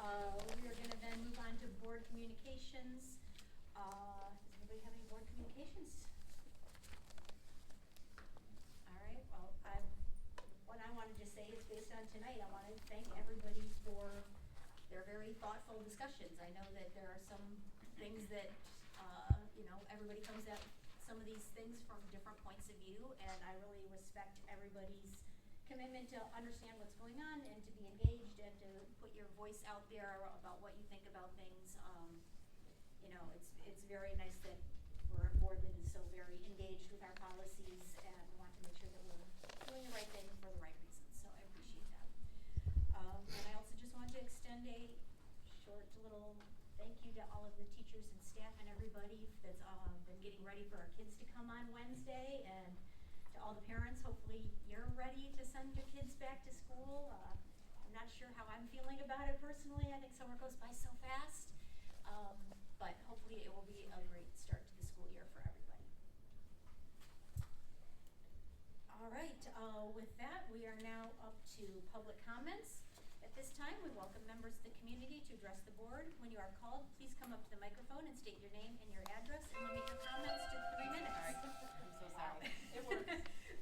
We are gonna then move on to board communications. Does anybody have any board communications? All right, well, what I wanted to say is based on tonight, I wanted to thank everybody for their very thoughtful discussions. I know that there are some things that, everybody comes at some of these things from different points of view, and I really respect everybody's commitment to understand what's going on and to be engaged and to put your voice out there about what you think about things. It's very nice that we're a board that is so very engaged with our policies and want to make sure that we're doing the right thing for the right reasons, so I appreciate that. And I also just wanted to extend a short little thank you to all of the teachers and staff and everybody that's been getting ready for our kids to come on Wednesday, and to all the parents, hopefully you're ready to send your kids back to school. I'm not sure how I'm feeling about it personally. I think summer goes by so fast, but hopefully it will be a great start to the school year for everybody. All right, with that, we are now up to public comments. At this time, we welcome members of the community to address the board. When you are called, please come up to the microphone and state your name and your address, and limit your comments to 3 minutes. Sorry. I'm so sorry. It works.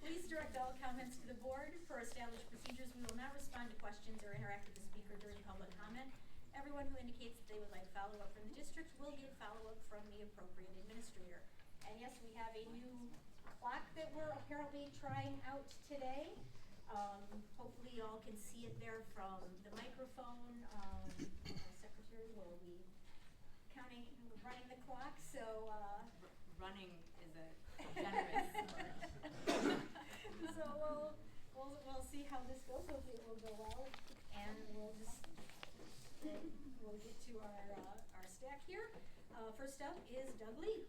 Please direct all comments to the board. Per established procedures, we will not respond to questions or interact with the speaker during public comment. Everyone who indicates that they would like follow-up from the district will get follow-up from the appropriate administrator. And yes, we have a new clock that we're apparently trying out today. Hopefully you all can see it there from the microphone. The secretary will be running the clock, so Running is a generous word. So we'll see how this goes. Hopefully it will go well, and we'll get to our stack here. First up is Doug Lee.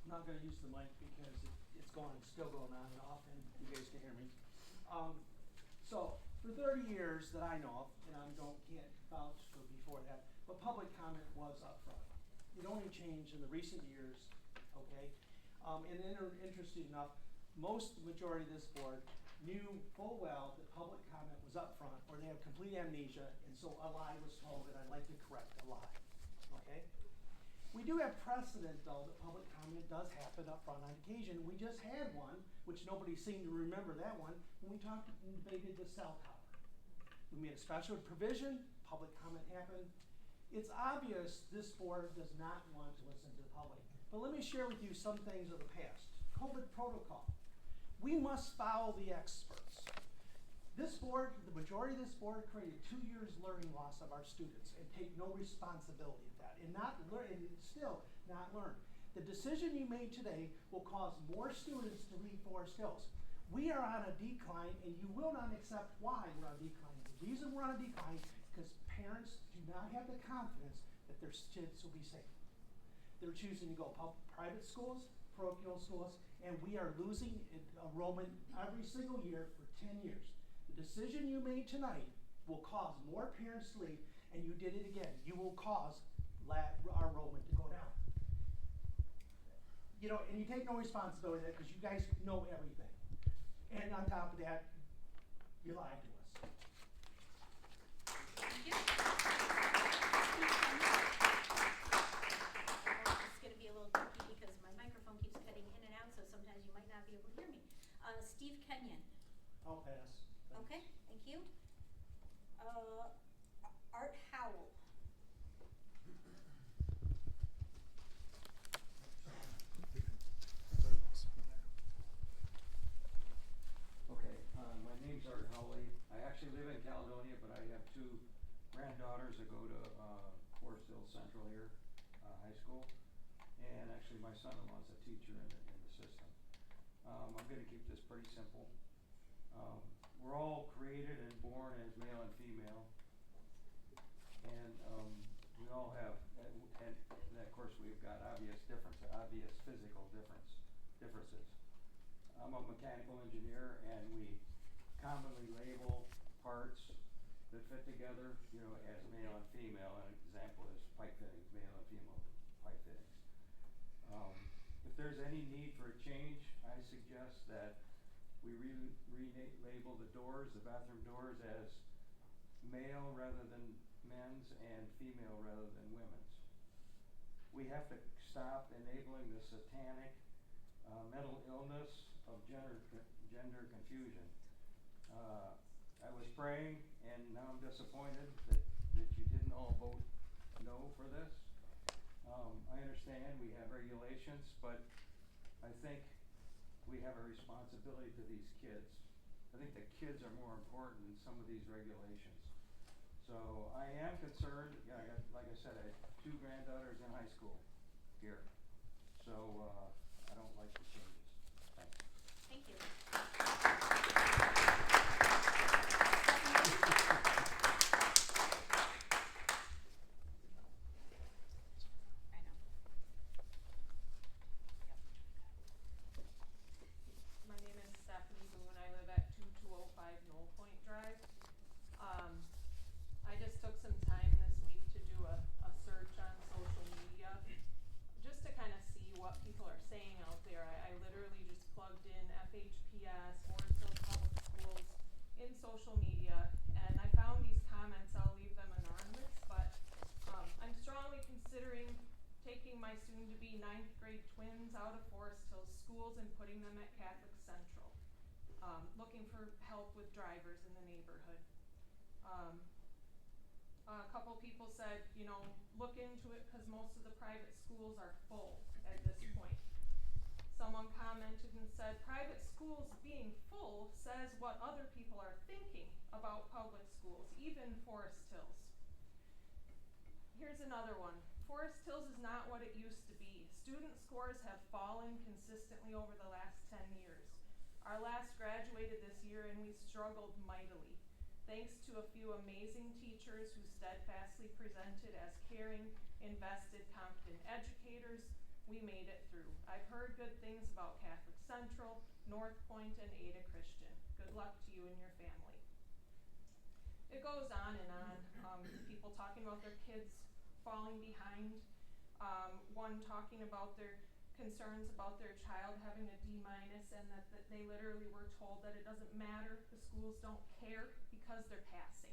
I'm not going to use the mic because it's still going on and off, and you guys can hear me. So for 30 years that I know of, and I can't vouch for before that, but public comment was up front. It only changed in the recent years, okay? Interesting enough, majority of this board knew full well that public comment was up front, or they have complete amnesia, and so a lie was told, and I'd like to correct a lie, okay? We do have precedent, though, that public comment does happen up front on occasion. We just had one, which nobody seemed to remember that one, when we talked and debated the cell tower. We made a special provision, public comment happened. It's obvious this board does not want to listen to the public. But let me share with you some things of the past. COVID protocol. We must follow the experts. This board, the majority of this board, created 2 years learning loss of our students and take no responsibility of that, and still not learn. The decision you made today will cause more students to read 4 skills. We are on a decline, and you will not accept why we're on a decline. The reason we're on a decline is because parents do not have the confidence that their kids will be safe. They're choosing to go private schools, parochial schools, and we are losing enrollment every single year for 10 years. The decision you made tonight will cause more parents to leave, and you did it again. You will cause our enrollment to go down. And you take no responsibility for that because you guys know everything. And on top of that, you lied to us. Thank you. It's going to be a little tricky because my microphone keeps cutting in and out, so sometimes you might not be able to hear me. Steve Kenyon. I'll pass. Okay, thank you. Art Howell. Okay, my name's Art Howley. I actually live in Caledonia, but I have 2 granddaughters that go to Forest Hill Central here, high school. And actually my son-in-law is a teacher in the system. I'm going to keep this pretty simple. We're all created and born as male and female. And we all have, and of course we've got obvious physical differences. I'm a mechanical engineer, and we commonly label parts that fit together, as male and female. An example is pipe fittings, male and female pipe fittings. If there's any need for a change, I suggest we relabel the doors, the bathroom doors, as male rather than men's and female rather than women's. We have to stop enabling the satanic mental illness of gender confusion. I was praying, and now I'm disappointed that you didn't all vote no for this. I understand we have regulations, but I think we have a responsibility to these kids. I think the kids are more important than some of these regulations. So I am concerned. Yeah, like I said, I have 2 granddaughters in high school here. So I don't like the changes. Thanks. Thank you. I know. My name is Stephanie Boone. I live at 2205 Knoll Point Drive. I just took some time this week to do a search on social media just to kind of see what people are saying out there. I literally just plugged in FHPS, Forest Hill Public Schools in social media, and I found these comments. I'll leave them anonymous, but I'm strongly considering taking my soon-to-be 9th grade twins out of Forest Hill schools and putting them at Catholic Central. Looking for help with drivers in the neighborhood. A couple people said, you know, look into it because most of the private schools are full at this point. Someone commented and said, private schools being full says what other people are thinking about public schools, even Forest Hills. Here's another one. Forest Hills is not what it used to be. Student scores have fallen consistently over the last 10 years. Our last graduated this year and we struggled mightily. Thanks to a few amazing teachers who steadfastly presented as caring, invested, competent educators, we made it through. I've heard good things about Catholic Central, North Point, and Ada Christian. Good luck to you and your family. It goes on and on. People talking about their kids falling behind. One talking about their concerns about their child having a D- and that they literally were told that it doesn't matter, the schools don't care because they're passing.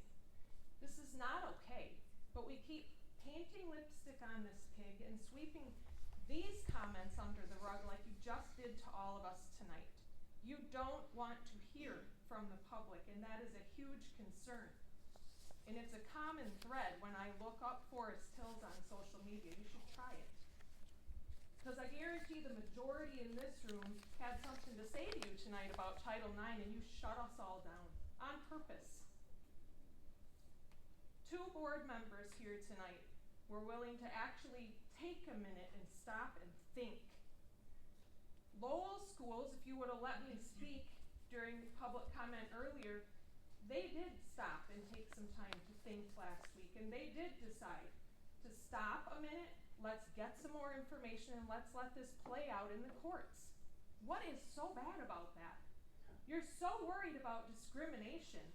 This is not okay, but we keep painting lipstick on this pig and sweeping these comments under the rug like you just did to all of us tonight. You don't want to hear from the public, and that is a huge concern. And it's a common thread when I look up Forest Hills on social media. You should try it. Because I guarantee the majority in this room had something to say to you tonight about Title IX, and you shut us all down on purpose. 2 board members here tonight were willing to actually take a minute and stop and think. Lowell schools, if you would have let me speak during public comment earlier, they did stop and take some time to think last week, and they did decide to stop a minute. Let's get some more information and let's let this play out in the courts. What is so bad about that? You're so worried about discrimination.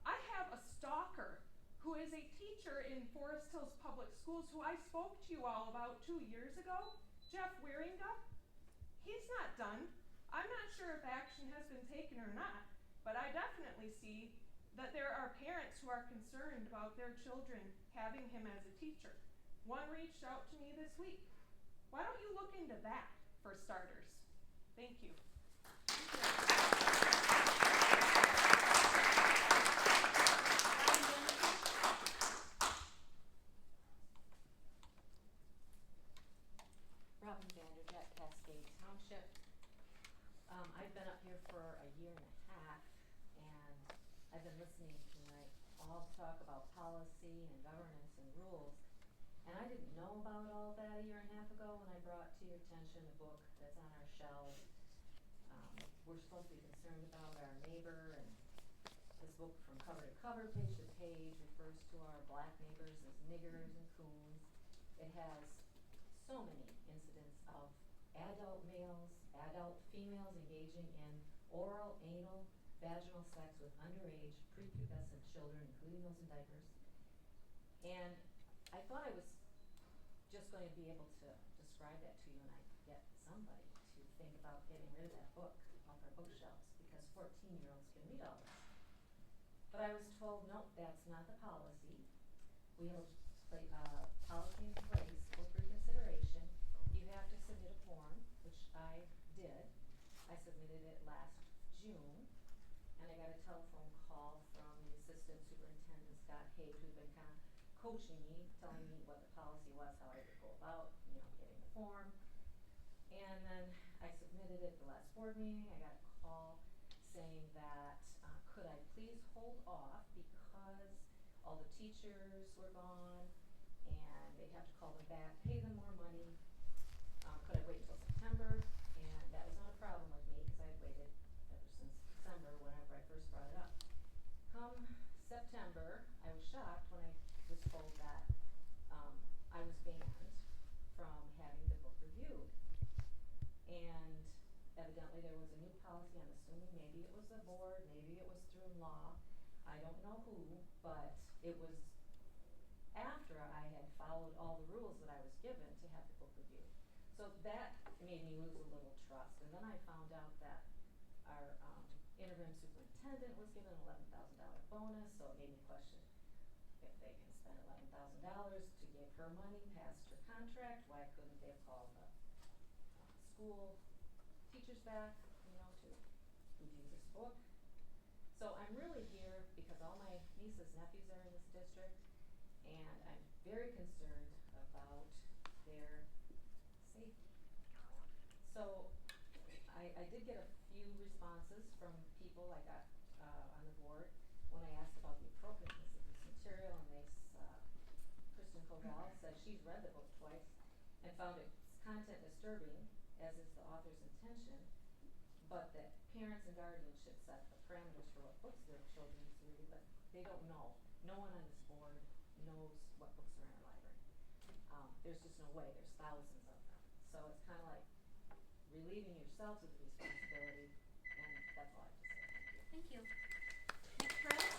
I have a stalker who is a teacher in Forest Hills Public Schools who I spoke to you all about 2 years ago, Jeff Wieringa. He's not done. I'm not sure if action has been taken or not, but I definitely see that there are parents who are concerned about their children having him as a teacher. One reached out to me this week. Why don't you look into that for starters? Thank you. Robin Vanderjet, Cascade Township. I've been up here for a year and a half, and I've been listening tonight all talk about policy and governance and rules. And I didn't know about all that a year and a half ago when I brought to your attention a book that's on our shelves. We're supposed to be concerned about our neighbor, and this book from cover to cover, page to page, refers to our black neighbors as niggers and coons. It has so many incidents of adult males, adult females engaging in oral, anal, vaginal sex with underage, prepubescent children, including those in diapers. And I thought I was just going to be able to describe that to you, and I'd get somebody to think about getting rid of that book off our bookshelves, because 14-year-olds can read all this. But I was told, nope, that's not the policy. We have policy in place, book reconsideration. You have to submit a form, which I did. I submitted it last June, and I got a telephone call from the assistant superintendent, Scott Hague, who'd been kind of coaching me, telling me what the policy was, how I would go about, getting the form. And then I submitted it the last board meeting. I got a call saying that could I please hold off because all the teachers were gone and they'd have to call them back, pay them more money. Could I wait till September? And that was not a problem with me because I had waited ever since December whenever I first brought it up. Come September, I was shocked when I was told that I was banned from having the book reviewed. And evidently there was a new policy. I'm assuming maybe it was the board, maybe it was through law. I don't know who, but it was after I had followed all the rules that I was given to have the book reviewed. So that made me lose a little trust. And then I found out that our interim superintendent was given an $11,000 bonus, so it made me question if they can spend $11,000 to give her money past her contract, why couldn't they have called the school teachers back, to review this book. So I'm really here because all my nieces and nephews are in this district, and I'm very concerned about their safety. So I did get a few responses from people I got on the board when I asked about the appropriateness of this material, and Kristen Covell said she's read the book twice and found its content disturbing, as is the author's intention, but that parents and guardians should set the parameters for what books their children to read, but they don't know. No one on this board knows what books are in our library. There's just no way. There's thousands of them. So it's kind of like relieving yourselves of the responsibility, and that's all I have to say. Thank you. Thank you. Next, Chris.